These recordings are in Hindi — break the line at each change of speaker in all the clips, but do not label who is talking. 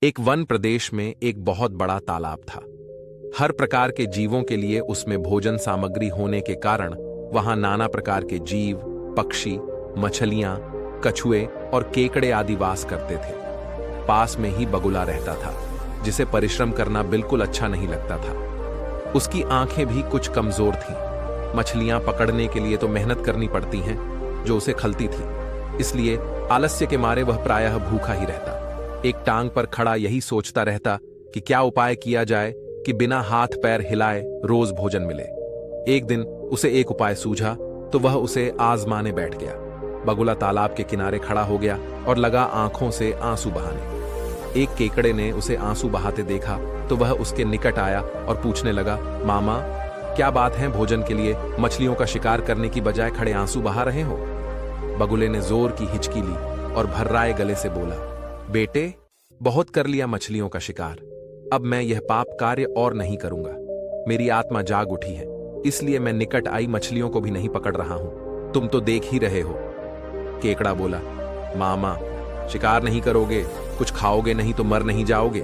एक वन प्रदेश में एक बहुत बड़ा तालाब था। हर प्रकार के जीवों के लिए उसमें भोजन सामग्री होने के कारण वहां नाना प्रकार के जीव, पक्षी, मछलियां, कछुए और केकड़े आदि वास करते थे। पास में ही बगुला रहता था, जिसे परिश्रम करना बिल्कुल अच्छा नहीं लगता था। उसकी आंखें भी कुछ कमजोर थीं। मछलियां पकड़ने के लिए तो मेहनत करनी पड़ती हैं, जो उसे खलती थी। इसलिए आलस्य के मारे वह प्रायः भूखा ही रहता। एक टांग पर खड़ा यही सोचता रहता कि क्या उपाय किया जाए कि बिना हाथ पैर हिलाए रोज भोजन मिले। एक दिन उसे एक उपाय सूझा तो वह उसे आजमाने बैठ गया। बगुला तालाब के किनारे खड़ा हो गया और लगा आंखों से आंसू बहाने। एक केकड़े ने उसे आंसू बहाते देखा तो वह उसके निकट आया और पूछने लगा, मामा, क्या बात है, भोजन के लिए मछलियों का शिकार करने की बजाय खड़े आंसू बहा रहे हो? बगुले ने जोर की हिचकी ली और भर्राए गले से बोला, बेटे, बहुत कर लिया मछलियों का शिकार। अब मैं यह पाप कार्य और नहीं करूंगा। मेरी आत्मा जाग उठी है, इसलिए मैं निकट आई मछलियों को भी नहीं पकड़ रहा हूं। तुम तो देख ही रहे हो। केकड़ा बोला, मामा, शिकार नहीं करोगे, कुछ खाओगे नहीं तो मर नहीं जाओगे?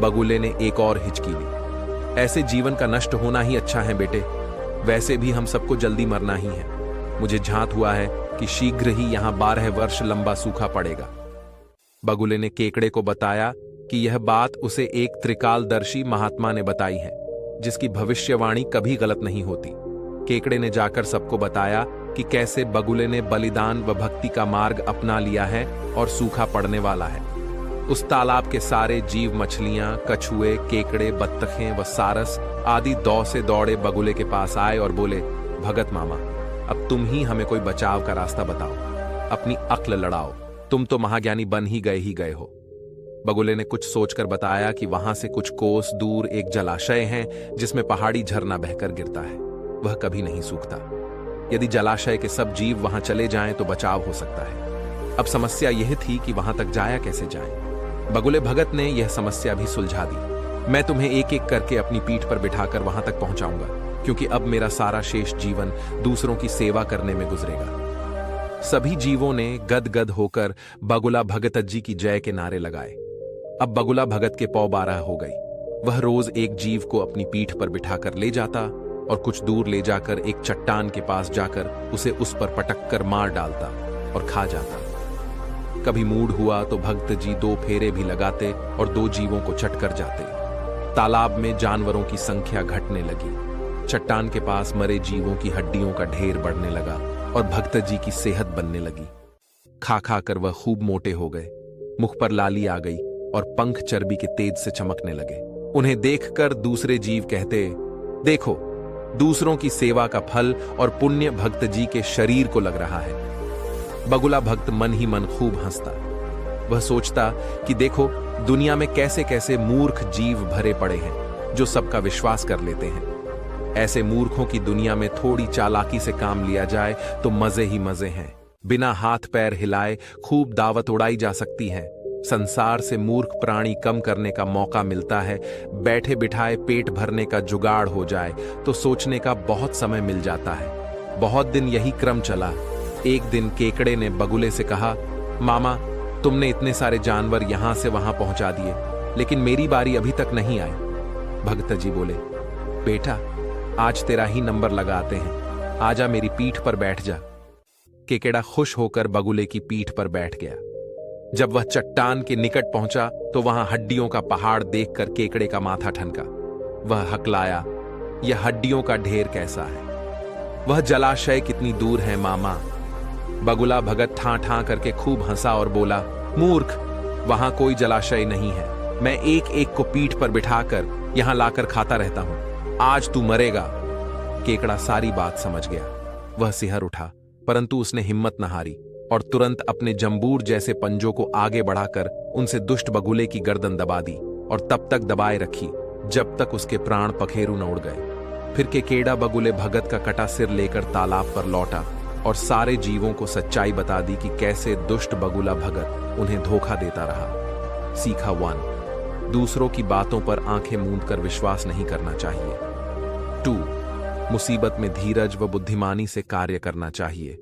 बगुले ने एक और हिचकी ली। ऐसे जीवन का नष्ट होना ही अच्छा है बेटे। वैसे भी हम सबको जल्दी मरना ही है। मुझे झांत हुआ है कि शीघ्र ही यहां 12 वर्ष लंबा सूखा पड़ेगा। बगुले ने केकड़े को बताया कि यह बात उसे एक त्रिकालदर्शी महात्मा ने बताई है, जिसकी भविष्यवाणी कभी गलत नहीं होती। केकड़े ने जाकर सबको बताया कि कैसे बगुले ने बलिदान व भक्ति का मार्ग अपना लिया है और सूखा पड़ने वाला है। उस तालाब के सारे जीव, मछलियां, कछुए, केकड़े, बत्तखें व सारस आदि दौ से दौड़े बगुले के पास आए और बोले, भगत मामा, अब तुम ही हमें कोई बचाव का रास्ता बताओ। अपनी अक्ल लड़ाओ, तुम तो महाज्ञानी बन ही गए हो। बगुले ने कुछ सोचकर बताया कि वहां से कुछ कोस दूर एक जलाशय है, जिसमें पहाड़ी झरना बहकर गिरता है। वह कभी नहीं सूखता। यदि जलाशय के सब जीव वहां चले जाएं तो बचाव हो सकता है। अब समस्या यह थी कि वहां तक जाया कैसे जाए। बगुले भगत ने यह समस्या भी सुलझा दी। मैं तुम्हें एक एक करके अपनी पीठ पर बिठाकर वहां तक पहुंचाऊंगा, क्योंकि अब मेरा सारा शेष जीवन दूसरों की सेवा करने में गुजरेगा। सभी जीवों ने गदगद होकर बगुला भगत जी की जय के नारे लगाए। अब बगुला भगत के पौ 12 हो गई। वह रोज एक जीव को अपनी पीठ पर बिठाकर ले जाता और कुछ दूर ले जाकर एक चट्टान के पास जाकर उसे उस पर पटक कर मार डालता और खा जाता। कभी मूड हुआ तो भगत जी 2 फेरे भी लगाते और 2 जीवों को चट कर जाते। तालाब में जानवरों की संख्या घटने लगी। चट्टान के पास मरे जीवों की हड्डियों का ढेर बढ़ने लगा और भगत जी की सेहत बनने लगी। खा खा कर वह खूब मोटे हो गए। मुख पर लाली आ गई और पंख चर्बी के तेज से चमकने लगे। उन्हें देखकर दूसरे जीव कहते, देखो, दूसरों की सेवा का फल और पुण्य भगत जी के शरीर को लग रहा है। बगुला भक्त मन ही मन खूब हंसता। वह सोचता कि देखो, दुनिया में कैसे कैसे मूर्ख जीव भरे पड़े हैं, जो सबका विश्वास कर लेते हैं। ऐसे मूर्खों की दुनिया में थोड़ी चालाकी से काम लिया जाए तो मजे ही मजे हैं। बिना हाथ पैर हिलाए खूब दावत उड़ाई जा सकती है। संसार से मूर्ख प्राणी कम करने का मौका मिलता है। बैठे बिठाए पेट भरने का जुगाड़ हो जाए तो सोचने का बहुत समय मिल जाता है। बहुत दिन यही क्रम चला। एक दिन केकड़े ने बगुले से कहा, मामा, तुमने इतने सारे जानवर यहां से वहां पहुंचा दिए, लेकिन मेरी बारी अभी तक नहीं आई। भगत जी बोले, बेटा, आज तेरा ही नंबर लगाते हैं। आजा, मेरी पीठ पर बैठ जा। केकड़ा खुश होकर बगुले की पीठ पर बैठ गया। जब वह चट्टान के निकट पहुंचा तो वहां हड्डियों का पहाड़ देखकर केकड़े का माथा ठनका। वह हकलाया, यह हड्डियों का ढेर कैसा है? वह जलाशय कितनी दूर है मामा? बगुला भगत ठां ठां करके खूब हंसा और बोला, मूर्ख, वहां कोई जलाशय नहीं है। मैं एक एक को पीठ पर बिठाकर यहां लाकर खाता रहता हूं। आज तू मरेगा। केकड़ा सारी बात समझ गया। वह सिहर उठा, परंतु उसने हिम्मत न हारी और तुरंत अपने जंबूर जैसे पंजों को आगे बढ़ाकर उनसे दुष्ट बगुले की गर्दन दबा दी और तब तक दबाए रखी जब तक उसके प्राण पखेरु न उड़ गए। फिर केकड़ा बगुले भगत का कटा सिर लेकर तालाब पर लौटा और सारे जीवों को सच्चाई बता दी कि कैसे दुष्ट बगुला भगत उन्हें धोखा देता रहा। सीखा 1, दूसरों की बातों पर आंखें मूंद कर विश्वास नहीं करना चाहिए। 2, मुसीबत में धीरज व बुद्धिमानी से कार्य करना चाहिए।